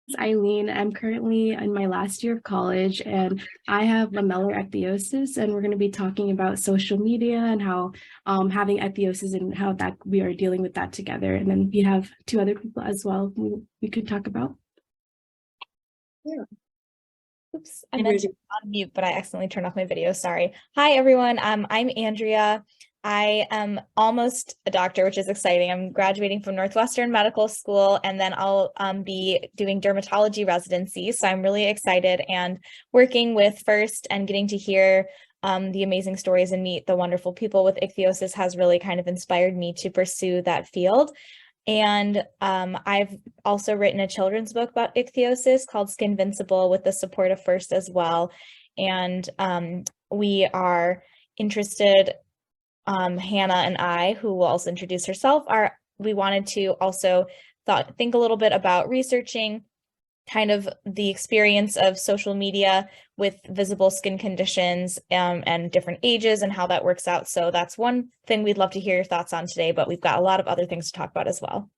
is Eileen. I'm currently in my last year of college and I have lamellar ecdysis, and we're going to be talking about social media and how having ecdysis and how that we are dealing with that together. And then we have two other people as well we could talk about. Yeah. Oops, I meant to on mute, but I accidentally turned off my video. Sorry. Hi, everyone. I'm Andrea. I am almost a doctor, which is exciting. I'm graduating from Northwestern Medical School, and then I'll be doing dermatology residency. So I'm really excited and working with FIRST and getting to hear the amazing stories and meet the wonderful people with ichthyosis has really kind of inspired me to pursue that field. And I've also written a children's book about ichthyosis called Skinvincible with the support of FIRST as well. And we are interested, Hannah and I, who will also introduce herself, we wanted to also think a little bit about researching kind of the experience of social media with visible skin conditions and different ages and how that works out. So that's one thing we'd love to hear your thoughts on today, but we've got a lot of other things to talk about as well.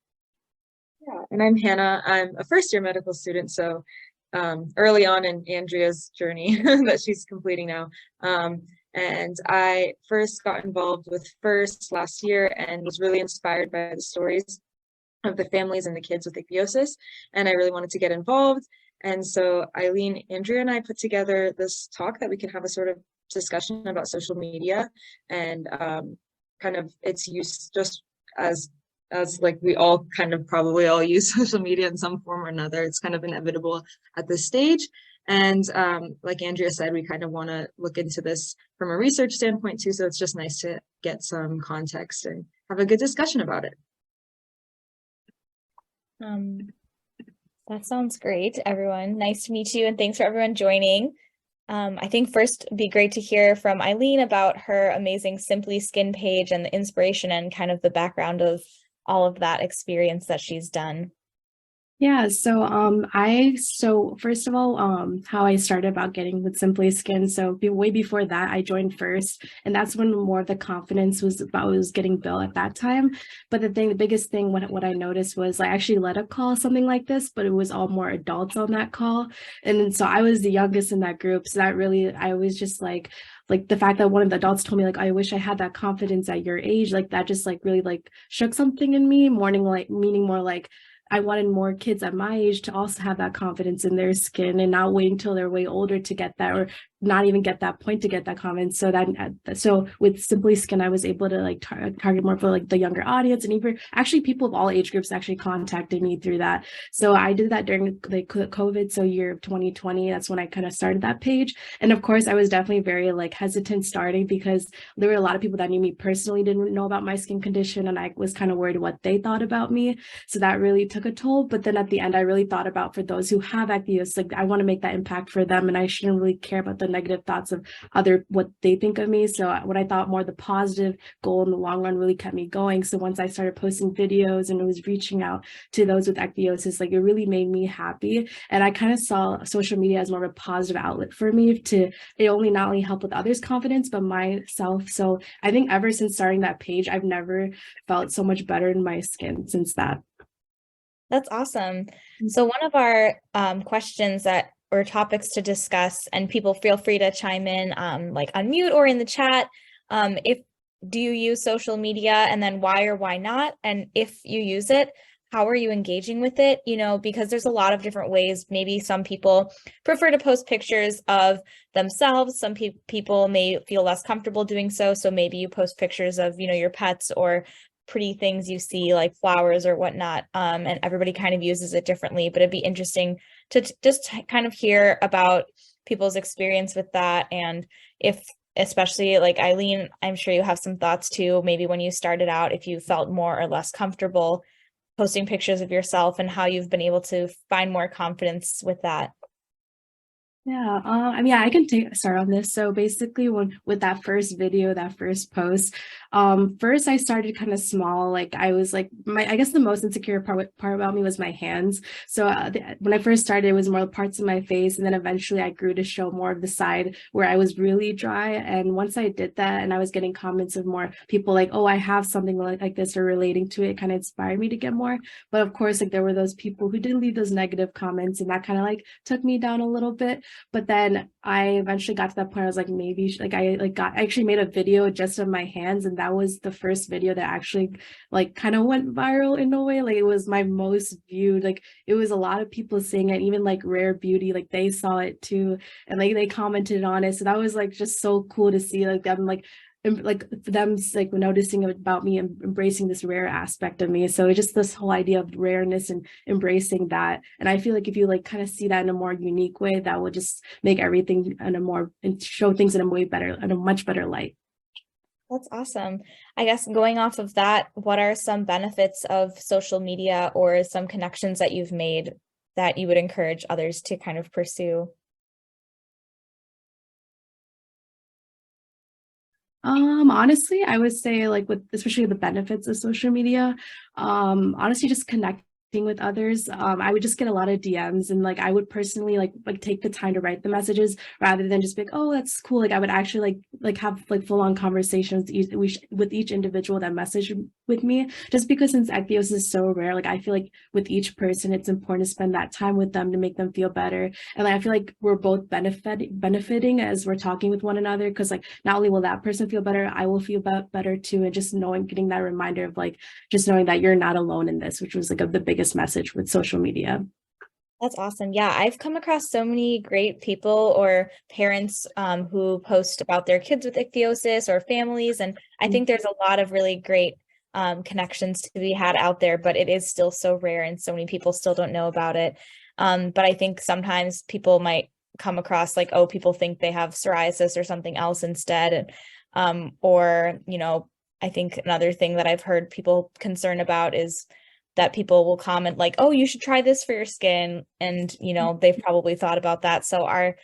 Yeah, and I'm Hannah. I'm a first-year medical student, so early on in Andrea's journey that she's completing now. And I first got involved with FIRST last year and was really inspired by the stories of the families and the kids with ichthyosis, and I really wanted to get involved. And so Eileen, Andrea, and I put together this talk that we could have a sort of discussion about social media and kind of its use, just as like we all kind of probably all use social media in some form or another. It's kind of inevitable at this stage. And like Andrea said, we kind of want to look into this from a research standpoint too, so it's just nice to get some context and have a good discussion about it. That sounds great, everyone. Nice to meet you, and thanks for everyone joining. I think first it'd be great to hear from Eileen about her amazing Simply Skin page and the inspiration and kind of the background of all of that experience that she's done. Yeah, so first of all, how I started about getting with Simply Skin. So way before that, I joined FIRST, and that's when more of the confidence was getting built at that time. But the biggest thing, what I noticed was I actually led a call, something like this, but it was all more adults on that call. And so I was the youngest in that group. So that really, I was just like the fact that one of the adults told me, like, I wish I had that confidence at your age, like that just like really like shook something in me, meaning more like I wanted more kids at my age to also have that confidence in their skin and not wait until they're way older to get that, or not even get that point to get that confidence. So with Simply Skin, I was able to like target more for like the younger audience, and even actually people of all age groups actually contacted me through that. So I did that during like COVID, so year of 2020. That's when I kind of started that page. And of course, I was definitely very like hesitant starting because there were a lot of people that knew me personally didn't know about my skin condition, and I was kind of worried what they thought about me. So that really took a toll. But then at the end, I really thought about for those who have ichthyosis, like I want to make that impact for them, and I shouldn't really care about the negative thoughts of what they think of me. So what I thought more the positive goal in the long run really kept me going. So once I started posting videos and it was reaching out to those with ichthyosis, like it really made me happy. And I kind of saw social media as more of a positive outlet for me to not only help with others' confidence, but myself. So I think ever since starting that page, I've never felt so much better in my skin since that. That's awesome. So one of our questions or topics to discuss, and people feel free to chime in like unmute or in the chat. Do you use social media, and then why or why not? And if you use it, how are you engaging with it? You know, because there's a lot of different ways. Maybe some people prefer to post pictures of themselves. Some people may feel less comfortable doing so. So maybe you post pictures of, you know, your pets or pretty things you see like flowers or whatnot, and everybody kind of uses it differently, but it'd be interesting to just kind of hear about people's experience with that. And if, especially like Eileen, I'm sure you have some thoughts too, maybe when you started out, if you felt more or less comfortable posting pictures of yourself and how you've been able to find more confidence with that. Yeah, I mean, I can start on this. So basically, when with that first video, that first post, first I started kind of small. Like I was like I guess the most insecure part about me was my hands. So when I first started, it was more parts of my face, and then eventually I grew to show more of the side where I was really dry. And once I did that, and I was getting comments of more people like, "Oh, I have something like this," or relating to it, kind of inspired me to get more. But of course, like there were those people who did leave those negative comments, and that kind of like took me down a little bit. But then I eventually got to that point. I was like, maybe I actually made a video just of my hands, and that was the first video that actually like kind of went viral in a way. Like it was my most viewed. Like it was a lot of people seeing it, even like Rare Beauty, like they saw it too, and like they commented on it. So that was like just so cool to see like them like them like noticing about me and embracing this rare aspect of me. So just this whole idea of rareness and embracing that. And I feel like if you like kind of see that in a more unique way, that will just make everything in a more and show things in a way better, in a much better light. That's awesome. I guess going off of that, what are some benefits of social media or some connections that you've made that you would encourage others to kind of pursue? Honestly, I would say like with especially the benefits of social media, honestly, just connecting with others. I would just get a lot of DMs and like I would personally like take the time to write the messages rather than just be like, oh, that's cool. Like I would actually like have like full-on conversations with each individual that messaged with me, just because since ichthyosis is so rare, like I feel like with each person, it's important to spend that time with them to make them feel better. And like, I feel like we're both benefiting as we're talking with one another, because like not only will that person feel better, I will feel better too. And just knowing, getting that reminder of like just knowing that you're not alone in this, which was like the biggest message with social media. That's awesome. Yeah, I've come across so many great people or parents who post about their kids with ichthyosis or families. And I think there's a lot of really great connections to be had out there, but it is still so rare and so many people still don't know about it. But I think sometimes people might come across like, oh, people think they have psoriasis or something else instead. Or, you know, I think another thing that I've heard people concerned about is that people will comment like, oh, you should try this for your skin. And, you know, they've probably thought about that. So are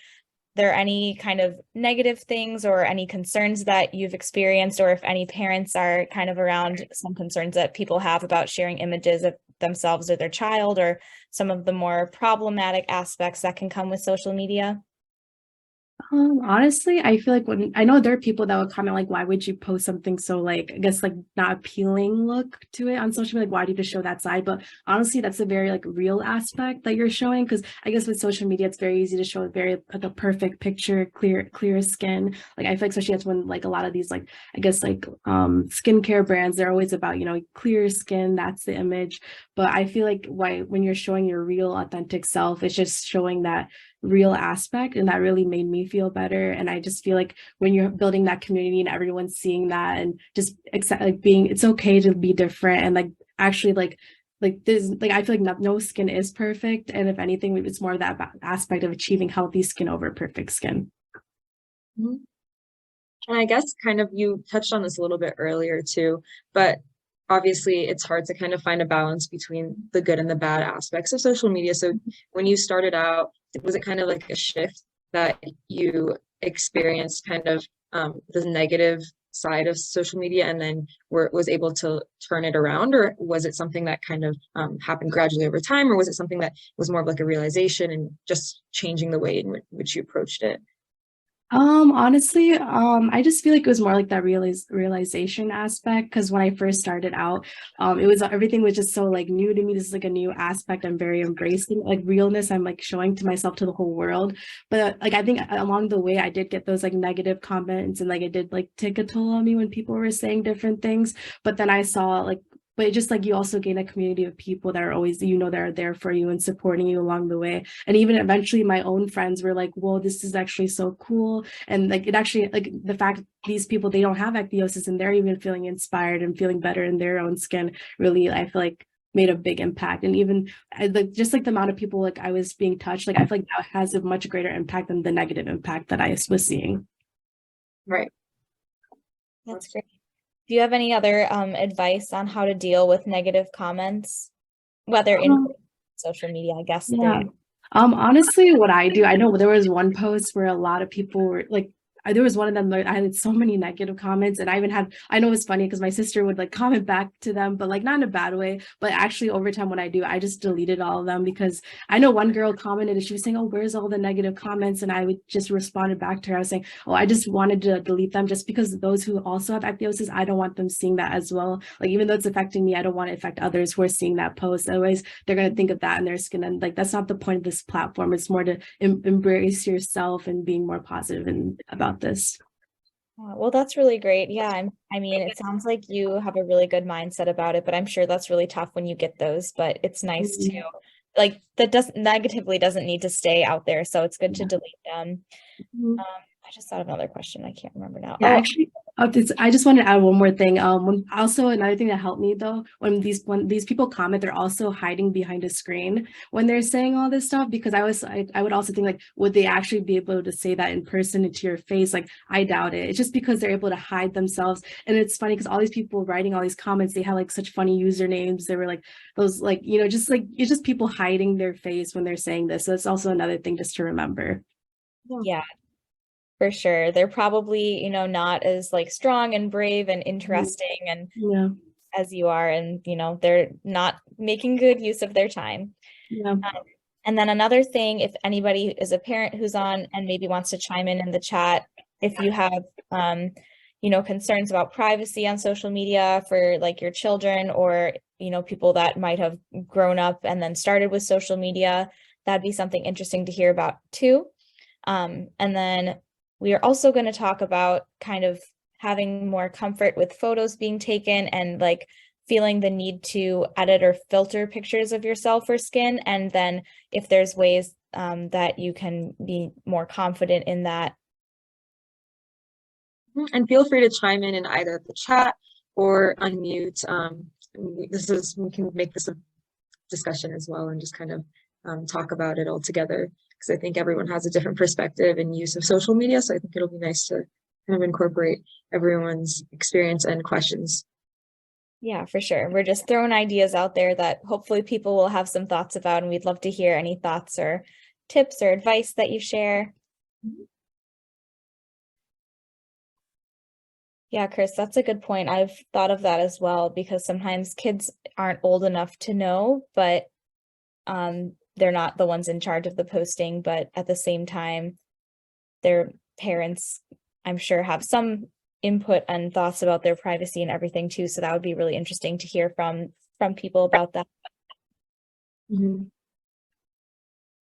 there any kind of negative things or any concerns that you've experienced, or if any parents are kind of around some concerns that people have about sharing images of themselves or their child, or some of the more problematic aspects that can come with social media? Honestly, I feel like when I know there are people that would comment like, why would you post something so like I guess like not appealing look to it on social media? Like, why do you just show that side? But honestly, that's a very like real aspect that you're showing, because I guess with social media, it's very easy to show a very like a perfect picture, clear skin. Like I feel like especially that's when like a lot of these like I guess like skincare brands, they're always about, you know, clear skin, that's the image. But I feel like why when you're showing your real authentic self, it's just showing that real aspect, and that really made me feel better. And I just feel like when you're building that community and everyone's seeing that and just accept like being, it's okay to be different, and like actually like this, like I feel like no skin is perfect, and if anything it's more of that aspect of achieving healthy skin over perfect skin. Mhm. And I guess kind of you touched on this a little bit earlier too, but obviously it's hard to kind of find a balance between the good and the bad aspects of social media. So when you started out, was it kind of like a shift that you experienced kind of the negative side of social media and then was able to turn it around? Or was it something that kind of happened gradually over time? Or was it something that was more of like a realization and just changing the way in which you approached it? Honestly, I just feel like it was more like that realization aspect, because when I first started out, it was everything was just so like new to me. This is like a new aspect I'm very embracing, like realness I'm like showing to myself, to the whole world. But like I think along the way I did get those like negative comments, and like it did like take a toll on me when people were saying different things. But then I saw like, but it just like you also gain a community of people that are always, you know, that are there for you and supporting you along the way. And even eventually my own friends were like, whoa, this is actually so cool. And like it actually, like the fact these people, they don't have ichthyosis and they're even feeling inspired and feeling better in their own skin, really I feel like made a big impact. And even like just like the amount of people like I was being touched, like I feel like that has a much greater impact than the negative impact that I was seeing. Right. That's great. Do you have any other advice on how to deal with negative comments, whether in social media, I guess? Yeah. Honestly, what I do, I know there was one post where a lot of people were like, there was one of them like I had so many negative comments, and I even had, I know it's funny because my sister would like comment back to them, but like not in a bad way. But actually, over time, what I do, I just deleted all of them because I know one girl commented and she was saying, "Oh, where's all the negative comments?" And I would just responded back to her. I was saying, "Oh, I just wanted to delete them just because those who also have ichthyosis, I don't want them seeing that as well. Like even though it's affecting me, I don't want to affect others who are seeing that post. Otherwise, they're going to think of that and they're just going to like, that's not the point of this platform. It's more to embrace yourself and being more positive and about this." Well, that's really great. Yeah, I mean, it sounds like you have a really good mindset about it, but I'm sure that's really tough when you get those, but it's nice to Mhm. like that doesn't negatively doesn't need to stay out there. So it's good to delete them. Mhm. I just thought of another question. I can't remember now. Yeah, Oh, actually, I just want to add one more thing. Also another thing that helped me though, when these people comment, they're also hiding behind a screen when they're saying all this stuff. Because I would also think like, would they actually be able to say that in person to your face? Like, I doubt it. It's just because they're able to hide themselves, and it's funny because all these people writing all these comments, they had like such funny usernames. They were like those like just like it's just people hiding their face when they're saying this. So it's also another thing just to remember. yeah, for sure. They're probably, not as like strong and brave and interesting and Yeah, as you are, and they're not making good use of their time. yeah. And then another thing, if anybody is a parent who's on and maybe wants to chime in the chat, if you have, concerns about privacy on social media for like your children or, people that might have grown up and then started with social media, that'd be something interesting to hear about too. And then we are also going to talk about kind of having more comfort with photos being taken and like feeling the need to edit or filter pictures of yourself or skin. And then if there's ways that you can be more confident in that. And feel free to chime in either the chat or unmute. We can make this a discussion as well and just kind of talk about it all together, because I think everyone has a different perspective and use of social media. So I think it'll be nice to kind of incorporate everyone's experience and questions. Yeah, for sure. We're just throwing ideas out there that hopefully people will have some thoughts about, and we'd love to hear any thoughts or tips or advice that you share. Yeah, Chris, that's a good point. I've thought of that as well, because sometimes kids aren't old enough to know, but they're not the ones in charge of the posting, but at the same time, their parents, I'm sure, have some input and thoughts about their privacy and everything too. So that would be really interesting to hear from people about that. Mm-hmm.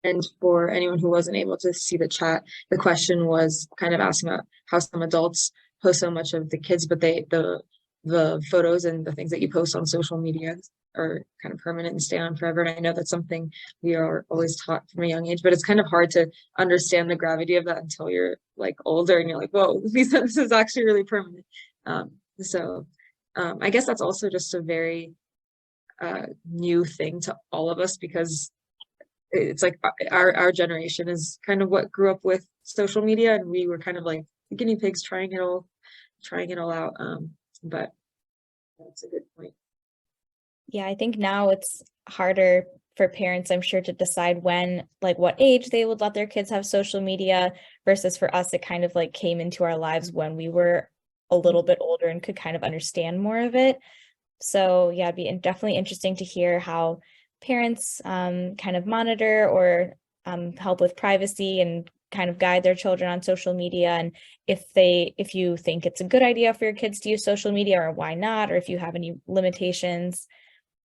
And for anyone who wasn't able to see the chat, the question was kind of asking about how some adults post so much of the kids, but the photos and the things that you post on social media are kind of permanent and stay on forever. And I know that's something we are always taught from a young age, but it's kind of hard to understand the gravity of that until you're like older and you're like, whoa, this is actually really permanent. I guess that's also just a very new thing to all of us, because it's like our generation is kind of what grew up with social media, and we were kind of like the guinea pigs trying it all out. But that's a good point. Yeah, I think now it's harder for parents, I'm sure, to decide when, like what age they would let their kids have social media versus for us, it kind of like came into our lives when we were a little bit older and could kind of understand more of it. So yeah, it'd be definitely interesting to hear how parents kind of monitor or help with privacy and kind of guide their children on social media, and if you think it's a good idea for your kids to use social media or why not, or if you have any limitations,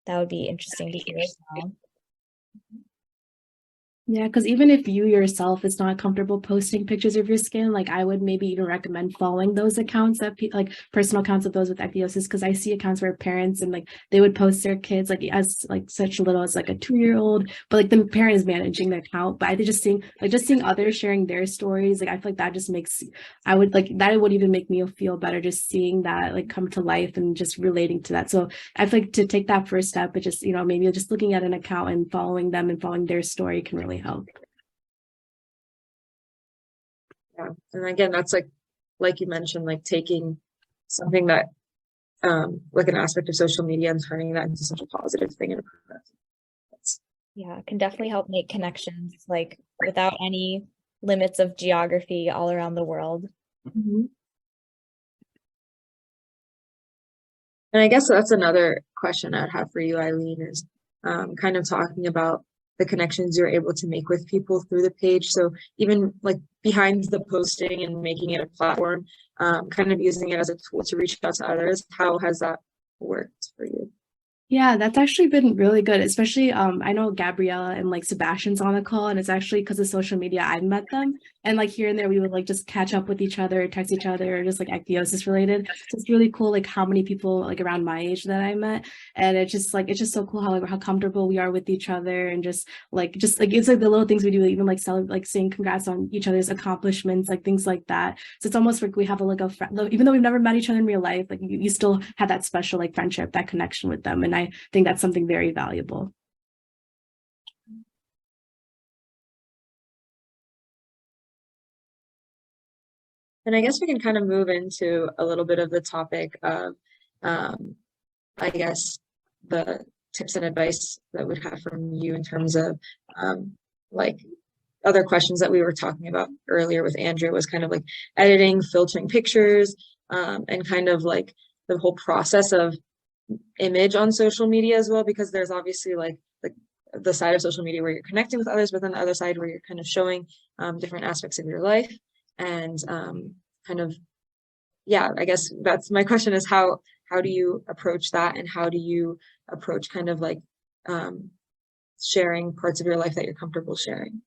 that would be interesting to hear as well. Yeah, because even if you yourself is not comfortable posting pictures of your skin, like I would maybe even recommend following those accounts that like personal accounts of those with ichthyosis, because I see accounts where parents and like they would post their kids like as like such little as like a 2-year-old, but like the parent is managing the account. But I just seeing others sharing their stories, like I feel like that just makes that would even make me feel better just seeing that like come to life and just relating to that. So I feel like to take that first step, it just maybe just looking at an account and following them and following their story can really help. Yeah, and again, that's like you mentioned, like taking something that like an aspect of social media and turning that into such a positive thing. And Yeah, it can definitely help make connections like without any limits of geography all around the world. Mhm. And I guess that's another question I'd have for you, Eileen, is kind of talking about the connections you're able to make with people through the page. So even like behind the posting and making it a platform, kind of using it as a tool to reach out to others, how has that worked for you? Yeah, that's actually been really good, especially I know Gabriella and like Sebastian's on the call, and it's actually because of social media I've met them. And like here and there we would like just catch up with each other, text each other, or just like ichthyosis related. So it's really cool like how many people like around my age that I met. And it's just so cool how like how comfortable we are with each other, and just like it's like the little things we do, even like like saying congrats on each other's accomplishments, like things like that. So it's almost like we have a like a friend, even though we've never met each other in real life, like you still have that special like friendship, that connection with them. And I think that's something very valuable. And I guess we can kind of move into a little bit of the topic of, I guess, the tips and advice that we'd have from you in terms of like other questions that we were talking about earlier with Andrea was kind of like editing, filtering pictures, and kind of like the whole process of image on social media as well, because there's obviously like the side of social media where you're connecting with others, but then the other side where you're kind of showing different aspects of your life. And kind of, yeah, I guess that's my question is how do you approach that, and how do you approach kind of like sharing parts of your life that you're comfortable sharing?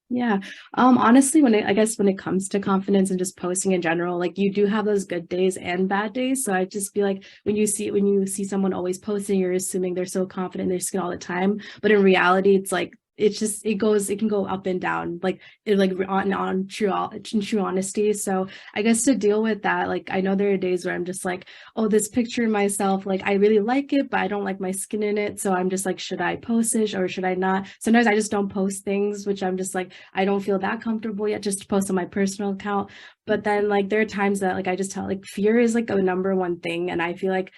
Yeah. Honestly, I guess when it comes to confidence and just posting in general, like you do have those good days and bad days. So I just feel like when you see someone always posting, you're assuming they're so confident in their skin all the time. But in reality, it's like it can go up and down, like it like on true honesty. So I guess to deal with that, like I know there are days where I'm just like, oh, this picture of myself, like I really like it, but I don't like my skin in it. So I'm just like, should I post it or should I not? Sometimes I just don't post things, which I'm just like, I don't feel that comfortable yet just to post on my personal account. But then like there are times that like I just tell like fear is like a number one thing. And I feel like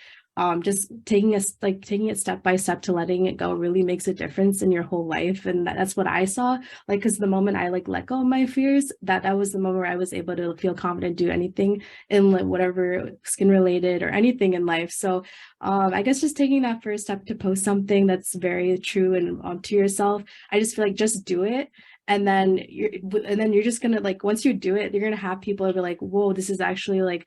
just taking it step by step to letting it go really makes a difference in your whole life. And that's what I saw, like because the moment I like let go of my fears, that was the moment where I was able to feel confident, do anything in like whatever skin related or anything in life. So I guess just taking that first step to post something that's very true and to yourself, I just feel like just do it. And then you're just gonna like once you do it, you're gonna have people be like, whoa, this is actually like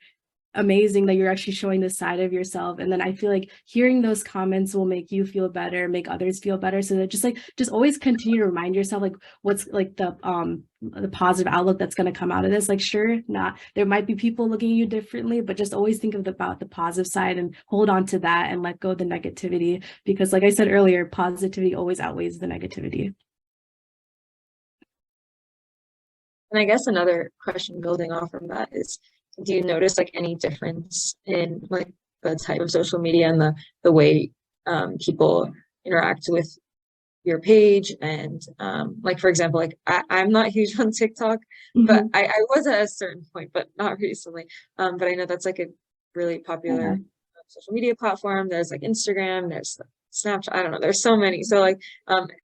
amazing that you're actually showing this side of yourself. And then I feel like hearing those comments will make you feel better, make others feel better. So that just always continue to remind yourself like what's like the positive outlook that's going to come out of this. Like sure, not there might be people looking at you differently, but just always think about the positive side and hold on to that and let go of the negativity, because like I said earlier, positivity always outweighs the negativity. And I guess another question building off from that is, do you notice like any difference in like the type of social media and the way people interact with your page? And like for example, like I'm not huge on TikTok, but I was at a certain point, but not recently. But I know that's like a really popular social media platform. There's like Instagram, there's Snapchat, I don't know, there's so many. So like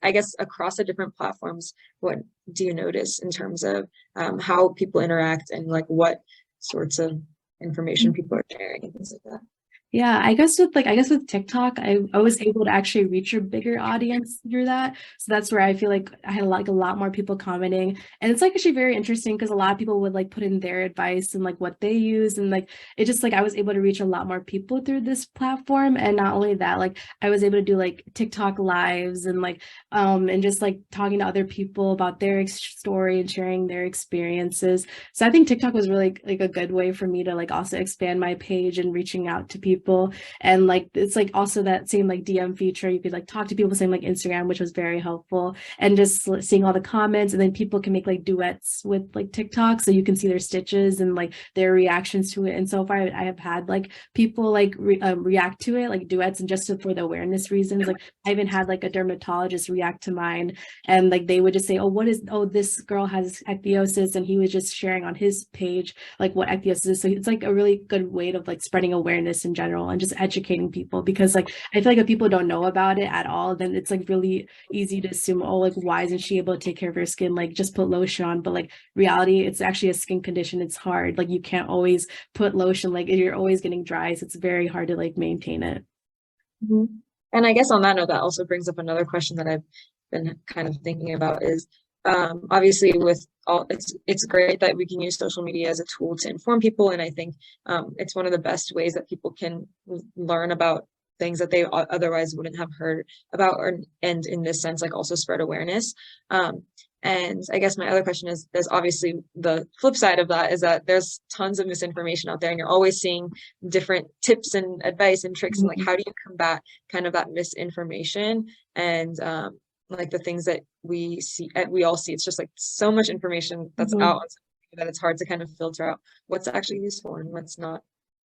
I guess across the different platforms, what do you notice in terms of how people interact and like what sorts of information people are sharing and things like that? Yeah, I guess with TikTok, I was able to actually reach a bigger audience through that. So that's where I feel like I had like a lot more people commenting. And it's like actually very interesting because a lot of people would like put in their advice and like what they use. And like it just like I was able to reach a lot more people through this platform. And not only that, like I was able to do like TikTok lives and like and just like talking to other people about their story and sharing their experiences. So I think TikTok was really like a good way for me to like also expand my page and reaching out to people. And like it's like also that same like DM feature, you could like talk to people, same like Instagram, which was very helpful. And just seeing all the comments, and then people can make like duets with like TikTok, so you can see their stitches and like their reactions to it. And so far I have had like people like react to it like duets, and just for the awareness reasons. Like I even had like a dermatologist react to mine, and like they would just say, oh, this girl has ichthyosis, and he was just sharing on his page like what ichthyosis is. So it's like a really good way of like spreading awareness in general general and just educating people, because like I feel like if people don't know about it at all, then it's like really easy to assume, oh, like why isn't she able to take care of her skin, like just put lotion on. But like reality, it's actually a skin condition. It's hard, like you can't always put lotion, like you're always getting dry, so it's very hard to like maintain it. And I guess on that note, that also brings up another question that I've been kind of thinking about is obviously with all it's great that we can use social media as a tool to inform people, and I think it's one of the best ways that people can learn about things that they otherwise wouldn't have heard about, and in this sense like also spread awareness. And I guess my other question is, there's obviously the flip side of that is that there's tons of misinformation out there, and you're always seeing different tips and advice and tricks, and like how do you combat kind of that misinformation and like the things that we all see. It's just like so much information that's out on social media that it's hard to kind of filter out what's actually useful and what's not.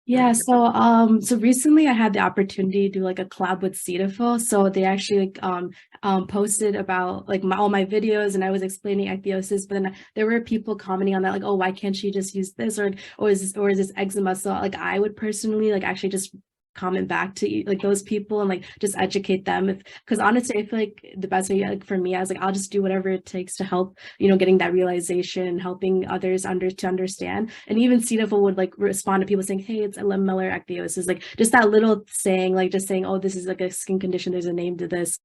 Yeah, so recently I had the opportunity to do like a collab with Cetaphil. So they actually like posted about like all my videos, and I was explaining ichthyosis, but then there were people commenting on that, like, oh, why can't she just use this, or is this eczema? So like I would personally like actually just comment back to like those people and like just educate them, because honestly I feel like the best way, like for me, I was like, I'll just do whatever it takes to help, getting that realization, helping others to understand. And even Cetaphil would like respond to people saying, hey, it's lamellar ichthyosis, like just that little saying, like just saying, oh, this is like a skin condition, there's a name to this,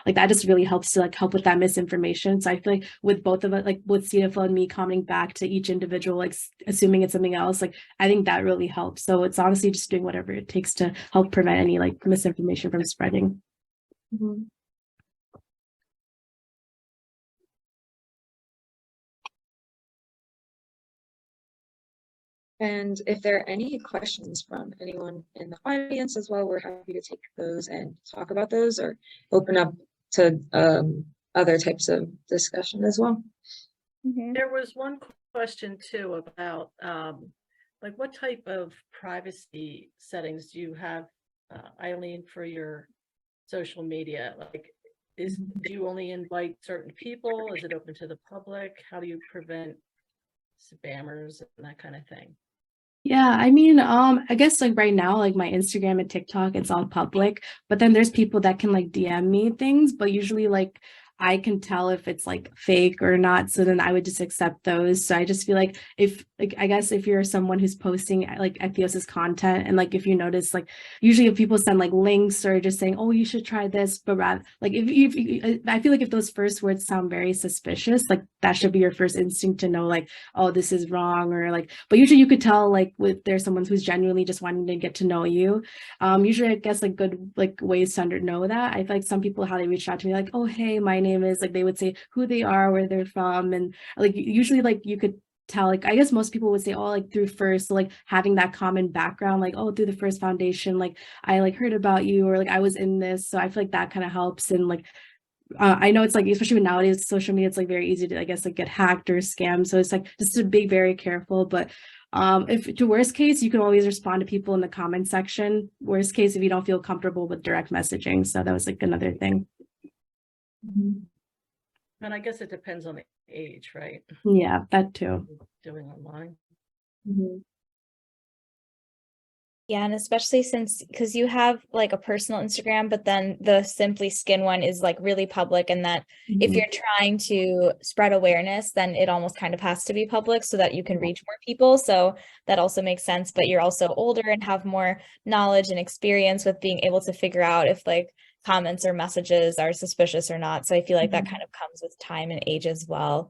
like that just really helps to like help with that misinformation. So I feel like with both of us, like with Cetaphil and me commenting back to each individual, like assuming it's something else, like I think that really helps. So it's honestly just doing whatever it takes to help prevent any like misinformation from spreading. And if there are any questions from anyone in the audience as well, we're happy to take those and talk about those, or open up to other types of discussion as well. There was one question too about like what type of privacy settings do you have, Eileen, for your social media? Like, do you only invite certain people? Is it open to the public? How do you prevent spammers and that kind of thing? Yeah, I mean, I guess like right now, like my Instagram and TikTok, it's all public, but then there's people that can like DM me things, but usually like I can tell if it's like fake or not. So then I would just accept those. So I just feel like I guess if you're someone who's posting like ichthyosis content, and like if you notice, like usually if people send like links or just saying, oh, you should try this, but rather like if I feel like if those first words sound very suspicious, like that should be your first instinct to know like, oh, this is wrong, or like, but usually you could tell like with there's someone who's genuinely just wanting to get to know you. Usually I guess like good like ways to know that. I feel like some people, how they reach out to me like, oh, hey, my name is, like they would say who they are, where they're from, and like usually like you could tell, like I guess most people would say, oh, like through First, so, like having that common background, like, oh, through the First Foundation, like I like heard about you, or like I was in this. So I feel like that kind of helps. And like I know it's like, especially with nowadays social media, it's like very easy to, I guess, like get hacked or scammed. So it's like just to be very careful. But if to worst case, you can always respond to people in the comment section. Worst case, if you don't feel comfortable with direct messaging. So that was like another thing. And I guess it depends on the age, right? Yeah, that too. Doing online. Yeah, and especially since, because you have like a personal Instagram, but then the Simply Skin one is like really public, and that if you're trying to spread awareness, then it almost kind of has to be public so that you can reach more people. So that also makes sense, but you're also older and have more knowledge and experience with being able to figure out if like comments or messages are suspicious or not. So I feel like that kind of comes with time and age as well.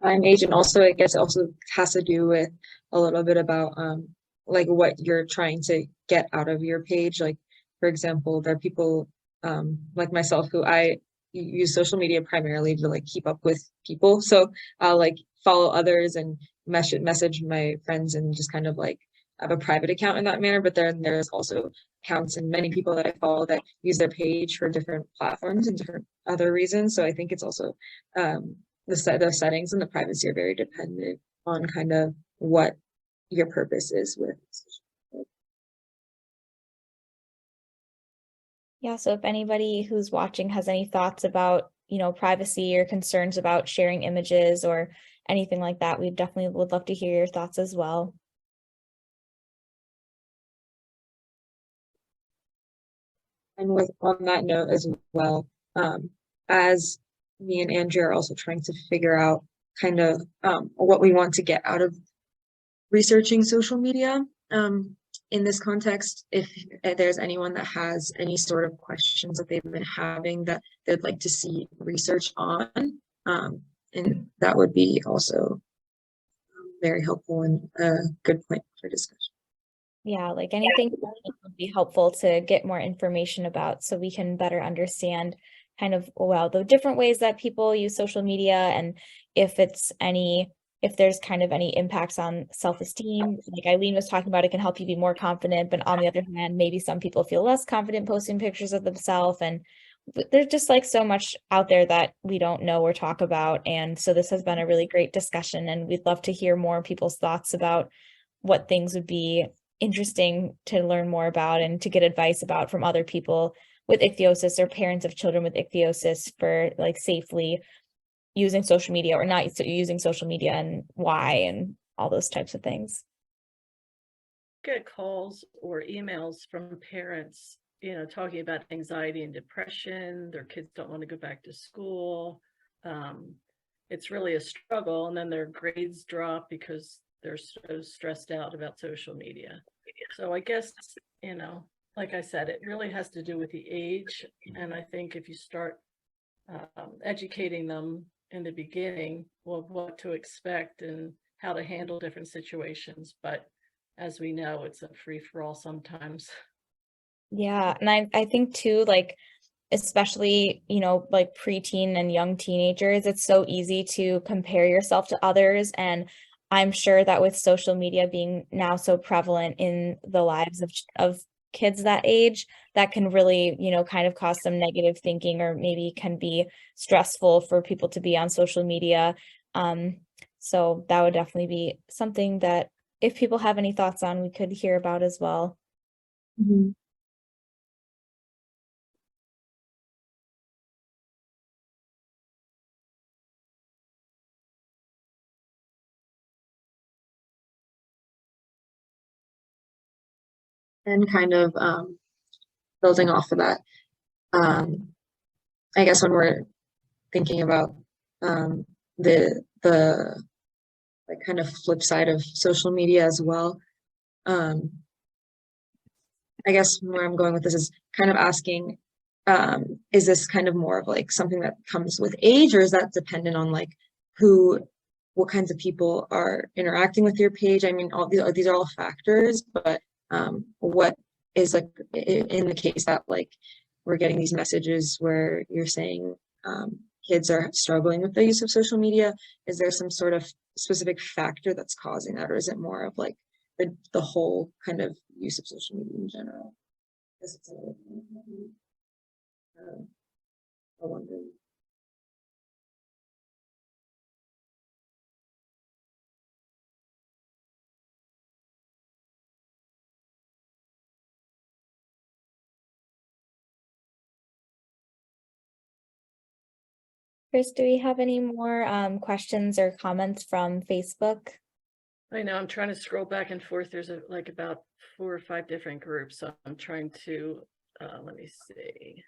Time, age, and also I guess it also has to do with a little bit about like what you're trying to get out of your page. Like, for example, there are people like myself who I use social media primarily to like keep up with people. So I'll like follow others and message my friends and just kind of like have a private account in that manner. But then there's also accounts and many people that I follow that use their page for different platforms and different other reasons. So I think it's also the settings and the privacy are very dependent on kind of what your purpose is with. Yeah, so if anybody who's watching has any thoughts about, privacy or concerns about sharing images or anything like that, we definitely would love to hear your thoughts as well. And with on that note as well, as me and Andrea are also trying to figure out kind of what we want to get out of researching social media. In this context, if there's anyone that has any sort of questions that they've been having that they'd like to see research on, and that would be also very helpful and a good point for discussion. Yeah, like anything would be helpful to get more information about so we can better understand kind of, well, the different ways that people use social media, and if there's kind of any impacts on self-esteem. Like Eileen was talking about, it can help you be more confident, but on the other hand, maybe some people feel less confident posting pictures of themselves, and there's just like so much out there that we don't know or talk about. And so this has been a really great discussion, and we'd love to hear more people's thoughts about what things would be interesting to learn more about and to get advice about from other people with ichthyosis or parents of children with ichthyosis for like safely using social media or not using social media, and why, and all those types of things. Get calls or emails from parents, talking about anxiety and depression. Their kids don't want to go back to school. It's really a struggle, and then their grades drop because they're so stressed out about social media. So I guess, like I said, it really has to do with the age. And I think if you start educating them in the beginning, well, what to expect and how to handle different situations. But as we know, it's a free-for-all sometimes. Yeah, and I think too, like, especially, like preteen and young teenagers, it's so easy to compare yourself to others. And I'm sure that with social media being now so prevalent in the lives of kids that age, that can really, kind of cause some negative thinking, or maybe can be stressful for people to be on social media. So that would definitely be something that if people have any thoughts on, we could hear about as well. Mhm. And kind of building off of that, I guess when we're thinking about the like kind of flip side of social media as well, I guess where I'm going with this is kind of asking, is this kind of more of like something that comes with age, or is that dependent on like what kinds of people are interacting with your page? I mean, all these are all factors, but what is like in the case that like we're getting these messages where you're saying kids are struggling with the use of social media, is there some sort of specific factor that's causing that, or is it more of like the whole kind of use of social media in general? I wonder. Chris, do we have any more questions or comments from Facebook? I know I'm trying to scroll back and forth. There's like about 4 or 5 different groups. So I'm trying to, let me see.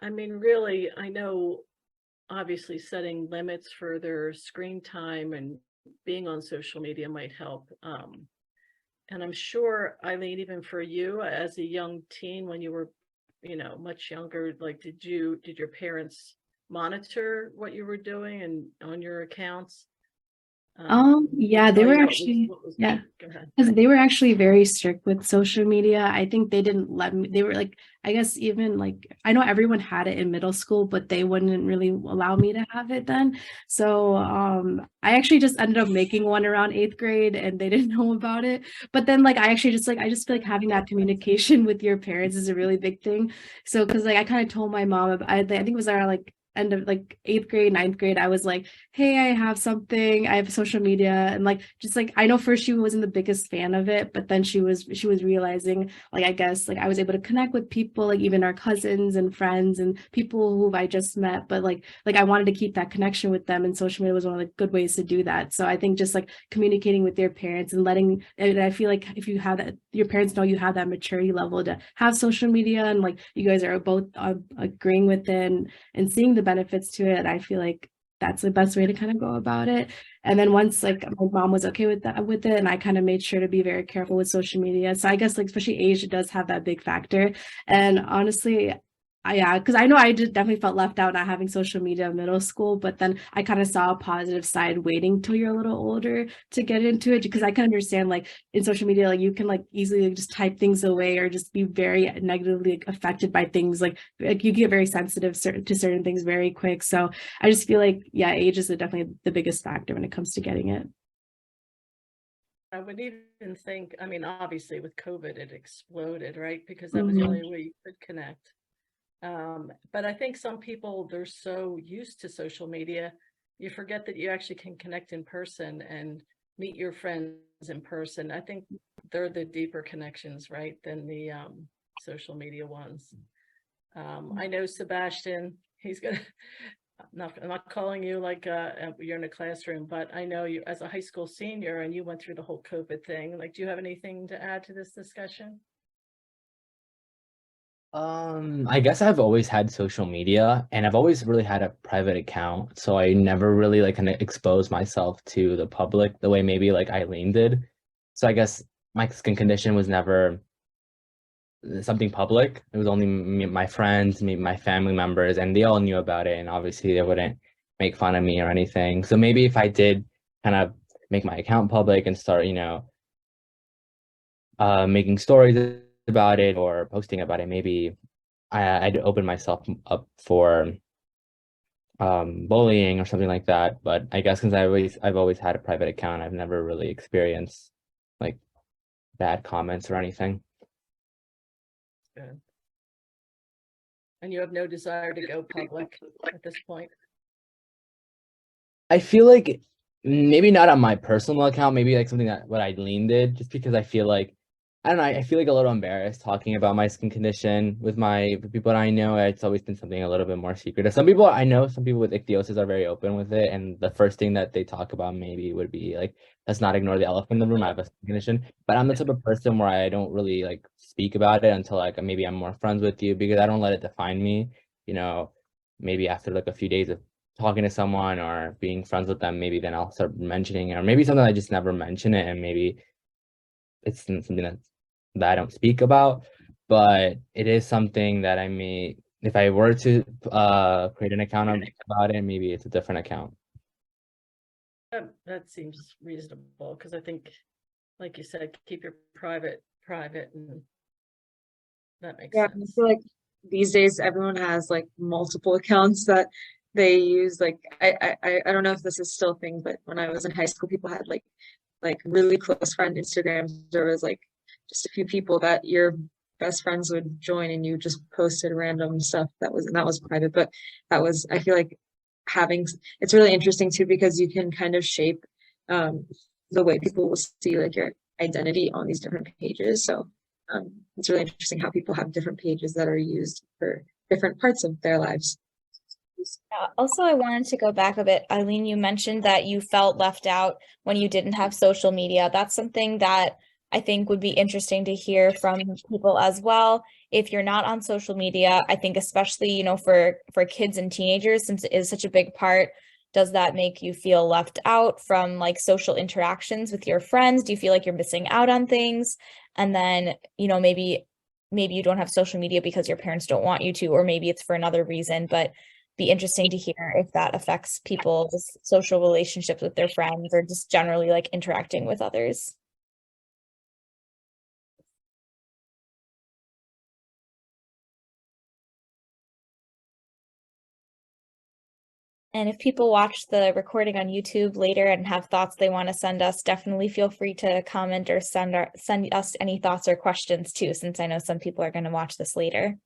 I mean, really, I know obviously setting limits for their screen time and being on social media might help. And I'm sure, Eileen, even for you as a young teen, when you were, much younger, like, did your parents monitor what you were doing and on your accounts? Yeah, they Tell were you actually, what was yeah, go ahead. because they were actually very strict with social media. I think they didn't let me, they were like, I guess even like, I know everyone had it in middle school, but they wouldn't really allow me to have it then. So I actually just ended up making one around 8th grade, and they didn't know about it. But then like, I just feel like having that communication with your parents is a really big thing. So, because like I kind of told my mom, I think it was around like, end of like 8th grade, 9th grade, I was like, hey, I have something, I have social media. And like, just like, I know first she wasn't the biggest fan of it, but then she was realizing, like, I guess like I was able to connect with people, like even our cousins and friends and people who I just met, but like I wanted to keep that connection with them, and social media was one of the good ways to do that. So I think just like communicating with your parents and letting, and I feel like if you have that, your parents know you have that maturity level to have social media, and like you guys are both agreeing with it and seeing the benefits to it, I feel like that's the best way to kind of go about it. And then once like my mom was okay with it, and I kind of made sure to be very careful with social media. So I guess like especially age, it does have that big factor. And honestly, yeah, because I know I just definitely felt left out not having social media in middle school, but then I kind of saw a positive side waiting till you're a little older to get into it, because I can understand like in social media, like you can like easily just type things away or just be very negatively affected by things. Like you get very sensitive to certain things very quick. So I just feel like, yeah, age is definitely the biggest factor when it comes to getting it. I would even think, I mean, obviously with COVID, it exploded, right? Because that was the only way you could connect. But I think some people, they're so used to social media, you forget that you actually can connect in person and meet your friends in person. I think they're the deeper connections, right, than the social media ones. I know Sebastian, he's gonna, I'm not calling you like you're in a classroom, but I know you as a high school senior and you went through the whole COVID thing. Like, do you have anything to add to this discussion? I guess I've always had social media, and I've always really had a private account, so I never really like kind of exposed myself to the public the way maybe like Eileen did. So I guess my skin condition was never something public. It was only me, my friends, me, my family members, and they all knew about it, and obviously they wouldn't make fun of me or anything. So maybe if I did kind of make my account public and start, making stories about it or posting about it, maybe I'd open myself up for bullying or something like that. But I guess since I've always had a private account, I've never really experienced like bad comments or anything. Good. And you have no desire to go public at this point? I feel like maybe not on my personal account, maybe like something that what Eileen did, just because I feel like I don't know, I feel like a little embarrassed talking about my skin condition with people that I know. It's always been something a little bit more secret. Some people I know, some people with ichthyosis are very open with it, and the first thing that they talk about maybe would be like, let's not ignore the elephant in the room. I have a skin condition, but I'm the type of person where I don't really like speak about it until like maybe I'm more friends with you, because I don't let it define me. Maybe after like a few days of talking to someone or being friends with them, maybe then I'll start mentioning it, or maybe something I just never mention it, and maybe it's something that I don't speak about, but it is something that I may, if I were to create an account about it, maybe it's a different account. That seems reasonable, because I think, like you said, keep your private, and that makes Yeah, I sense. feel like these days everyone has like multiple accounts that they use. Like I don't know if this is still a thing, but when I was in high school, people had like really close friend Instagrams. There was like just a few people that your best friends would join, and you just posted random stuff that was private. But I feel like it's really interesting too, because you can kind of shape the way people will see like your identity on these different pages. So it's really interesting how people have different pages that are used for different parts of their lives. Also, I wanted to go back a bit. Eileen, you mentioned that you felt left out when you didn't have social media. That's something that I think would be interesting to hear from people as well. If you're not on social media, I think especially, for kids and teenagers, since it is such a big part, does that make you feel left out from like social interactions with your friends? Do you feel like you're missing out on things? And then, maybe you don't have social media because your parents don't want you to, or maybe it's for another reason, but be interesting to hear if that affects people's social relationships with their friends or just generally like interacting with others. And if people watch the recording on YouTube later and have thoughts they want to send us, definitely feel free to comment or send us any thoughts or questions too, since I know some people are going to watch this later.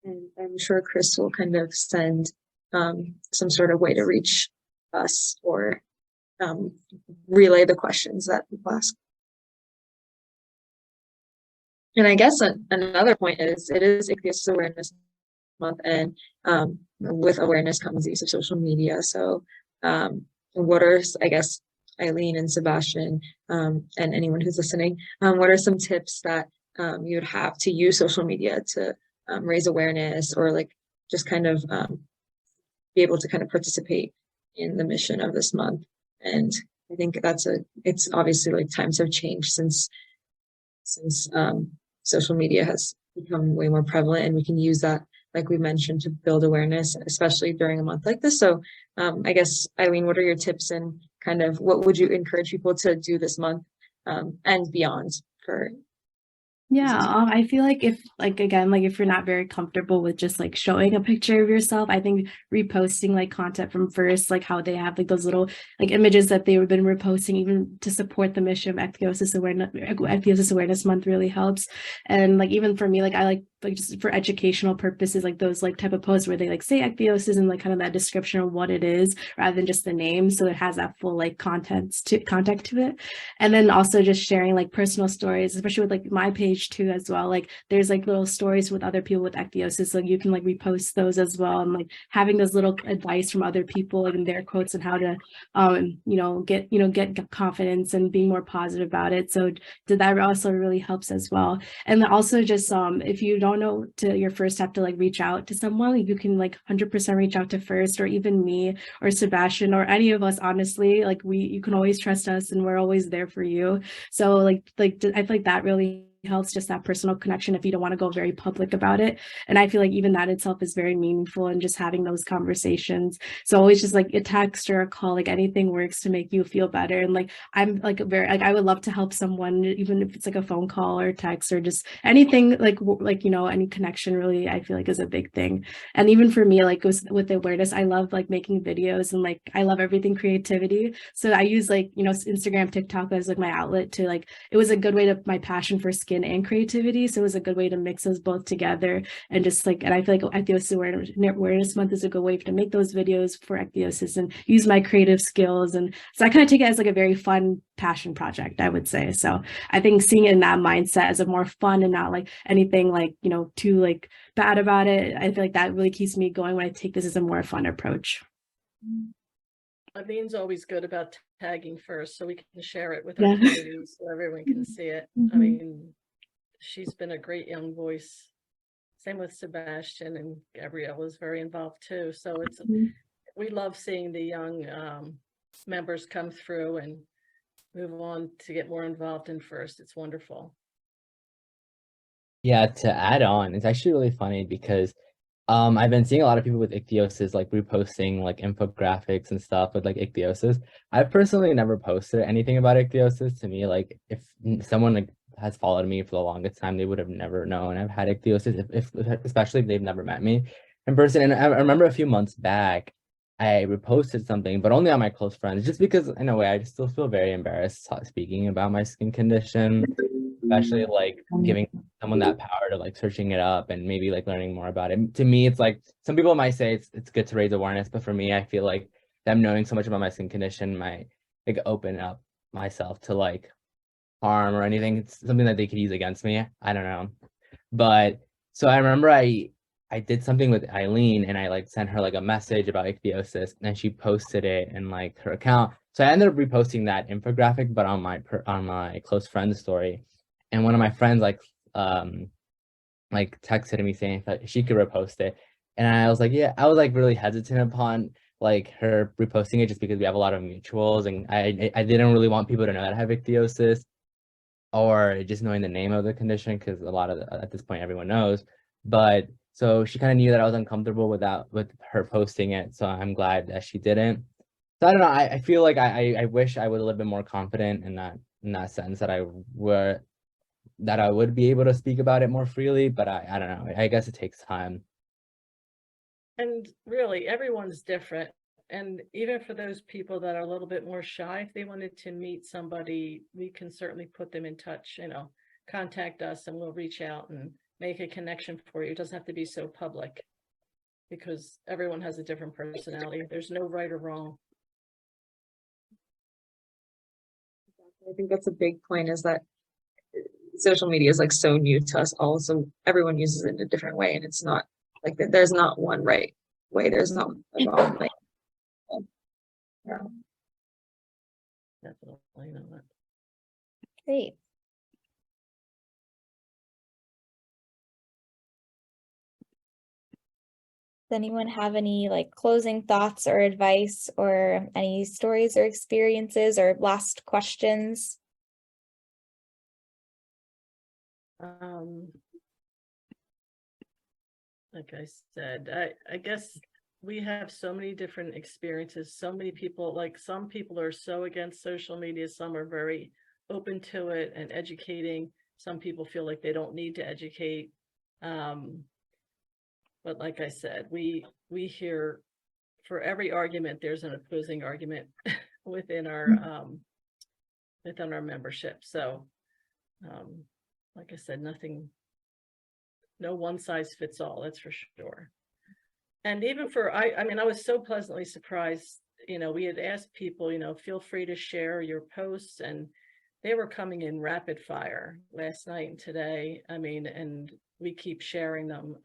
And I'm sure Chris will kind of send some sort of way to reach us or relay the questions that people ask. And I guess another point is it is Ichthyosis Awareness Month, and with awareness comes the use of social media. So what are, I guess, Eileen and Sebastian and anyone who's listening, what are some tips that you would have to use social media to raise awareness, or like just kind of be able to kind of participate in the mission of this month? And I think it's obviously like times have changed since social media has become way more prevalent, and we can use that, like we mentioned, to build awareness, especially during a month like this. So I guess, Eileen, what are your tips, and kind of what would you encourage people to do this month and beyond for? Yeah, I feel like if you're not very comfortable with just like showing a picture of yourself, I think reposting like content from First, like how they have like those little like images that they've been reposting even to support the mission of Ichthyosis Awareness Month really helps. And like even for me, like I like just for educational purposes, like those like type of posts where they like say ichthyosis and like kind of that description of what it is rather than just the name, so it has that full like context to it. And then also just sharing like personal stories, especially with like my page too as well. Like there's like little stories with other people with ichthyosis, so you can like repost those as well, and like having those little advice from other people, like in their quotes, and how to get confidence and being more positive about it. So that also really helps as well. And then also just if you don't know to your First have to like reach out to someone, you can like 100% reach out to First, or even me or Sebastian or any of us. Honestly, like you can always trust us, and we're always there for you. So like I feel like that really helps, just that personal connection if you don't want to go very public about it. And I feel like even that itself is very meaningful, and just having those conversations. So always just like a text or a call, like anything works to make you feel better. And like I'm like I would love to help someone, even if it's like a phone call or text or just anything, like any connection really, I feel like is a big thing. And even for me, like with the awareness, I love like making videos, and like I love everything creativity. So I use like Instagram, TikTok as like my outlet to like, it was a good way to my passion for skin and creativity. So it was a good way to mix those both together, and just like, and I feel like Ichthyosis Awareness Month is a good way to make those videos for ichthyosis and use my creative skills. And so I kind of take it as like a very fun passion project, I would say. So I think seeing it in that mindset as a more fun and not like anything like too like bad about it, I feel like that really keeps me going when I take this as a more fun approach. Eileen's always good about tagging First, so we can share it with Yeah. our communities so everyone can see it. I mean, she's been a great young voice. Same with Sebastian, and Gabrielle is very involved too. So it's we love seeing the young members come through and move on to get more involved in First. It's wonderful. Yeah, to add on, it's actually really funny because I've been seeing a lot of people with ichthyosis like reposting like infographics and stuff with like ichthyosis. I've personally never posted anything about ichthyosis. To me, like if someone like has followed me for the longest time, they would have never known I've had ichthyosis, if especially if they've never met me in person. And I remember a few months back, I reposted something, but only on my close friends, just because in a way I still feel very embarrassed speaking about my skin condition, especially like giving someone that power to like searching it up and maybe like learning more about it. To me, it's like some people might say it's good to raise awareness, but for me, I feel like them knowing so much about my skin condition might like open up myself to like harm or anything. It's something that they could use against me. I don't know. But so I remember I did something with Eileen, and I like sent her like a message about ichthyosis, and she posted it in like her account. So I ended up reposting that infographic, but on my close friend's story. And one of my friends like texted me saying that she could repost it. And I was like, yeah, I was like really hesitant upon like her reposting it, just because we have a lot of mutuals, and I didn't really want people to know that I have ichthyosis, or just knowing the name of the condition, because a lot of at this point everyone knows. But so she kind of knew that I was uncomfortable with her posting it, so I'm glad that she didn't. So I don't know, I feel like I wish I was a little bit more confident in that sense, that I would be able to speak about it more freely, but I don't know, I guess it takes time. And really, everyone's different. And even for those people that are a little bit more shy, if they wanted to meet somebody, we can certainly put them in touch, contact us, and we'll reach out and make a connection for you. It doesn't have to be so public, because everyone has a different personality. There's no right or wrong. I think that's a big point, is that social media is like so new to us all, so everyone uses it in a different way, and it's not like that. There's not one right way. There's not a wrong way. Yeah. Definitely not. Great. Does anyone have any like closing thoughts or advice, or any stories or experiences or last questions? Like I said, I guess we have so many different experiences. So many people, like some people are so against social media, some are very open to it and educating. Some people feel like they don't need to educate. But like I said, we hear, for every argument, there's an opposing argument within our membership. So, like I said, no one size fits all, that's for sure. And even I mean, I was so pleasantly surprised, we had asked people, feel free to share your posts, and they were coming in rapid fire last night and today. I mean, and we keep sharing them.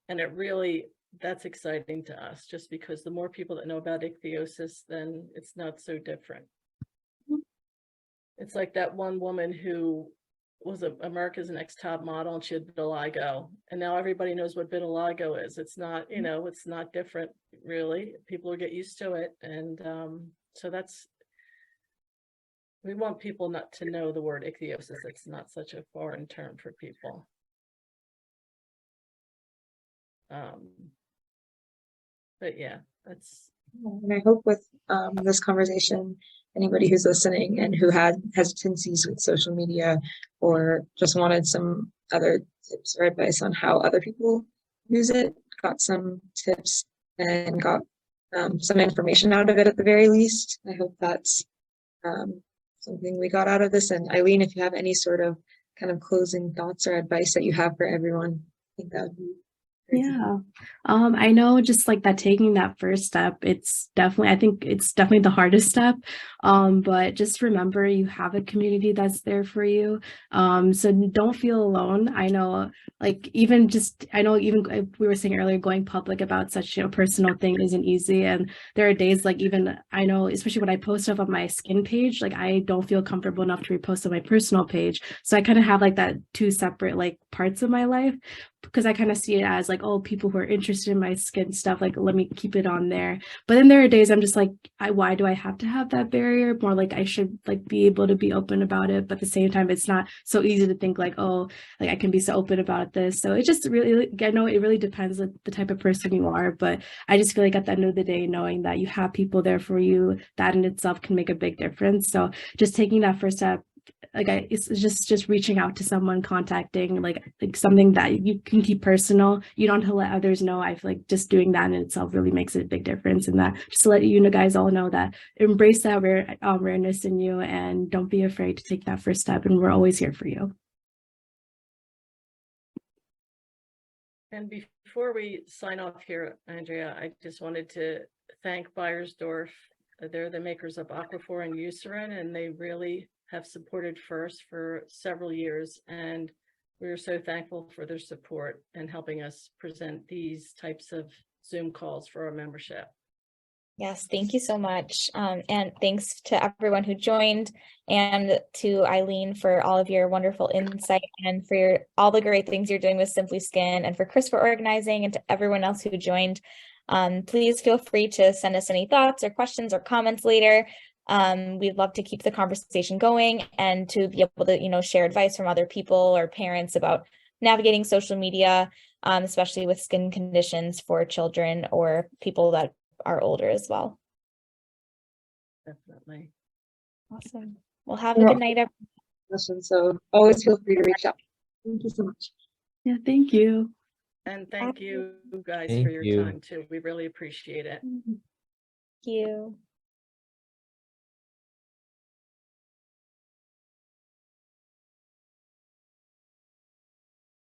And that's exciting to us, just because the more people that know about ichthyosis, then it's not so different. It's like that one woman who was America's Next Top Model, and she had vitiligo, and now everybody knows what vitiligo is. It's not, it's not different, really. People will get used to it. And so we want people not to know the word ichthyosis. It's not such a foreign term for people. But yeah, that's. And I hope with this conversation, anybody who's listening and who had hesitancies with social media, or just wanted some other tips or advice on how other people use it, got some tips and got some information out of it at the very least. I hope that's something we got out of this. And Eileen, if you have any sort of kind of closing thoughts or advice that you have for everyone, I think that would be great. Yeah. I know, just like that, taking that first step, I think it's definitely the hardest step. But just remember, you have a community that's there for you. So don't feel alone. I know, even we were saying earlier, going public about such a personal thing isn't easy. And there are days, I know, especially when I post stuff on my skin page, I don't feel comfortable enough to repost on my personal page. So I kind of have that two separate parts of my life, because I kind of see it as people who are interested in my skin stuff, let me keep it on there. But then there are days I'm just why do I have to have that barrier? More I should be able to be open about it. But at the same time, it's not so easy to think I can be so open about this. So it just really, I know it really depends on the type of person you are, but I just feel at the end of the day, knowing that you have people there for you, that in itself can make a big difference. So just taking that first step, it's just reaching out to someone, contacting something that you can keep personal. You don't have to let others know. I feel just doing that in itself really makes a big difference. And that, just to let you guys all know, that embrace that rareness in you, and don't be afraid to take that first step. And we're always here for you. And before we sign off here, Andrea, I just wanted to thank Beiersdorf. They're the makers of Aquaphor and Eucerin, and they really have supported FIRST for several years, and we're so thankful for their support and helping us present these types of Zoom calls for our membership. Yes, thank you so much. And thanks to everyone who joined, and to Eileen for all of your wonderful insight, and for all the great things you're doing with Simply Skin, and for Chris for organizing, and to everyone else who joined. Please feel free to send us any thoughts or questions or comments later. We'd love to keep the conversation going, and to be able to, share advice from other people or parents about navigating social media, especially with skin conditions for children or people that are older as well. Definitely. Awesome. Well, have a good night, everyone. So always feel free to reach out. Thank you so much. Yeah, thank you. And thank you guys Thank for your you. time too. We really appreciate it. Thank you.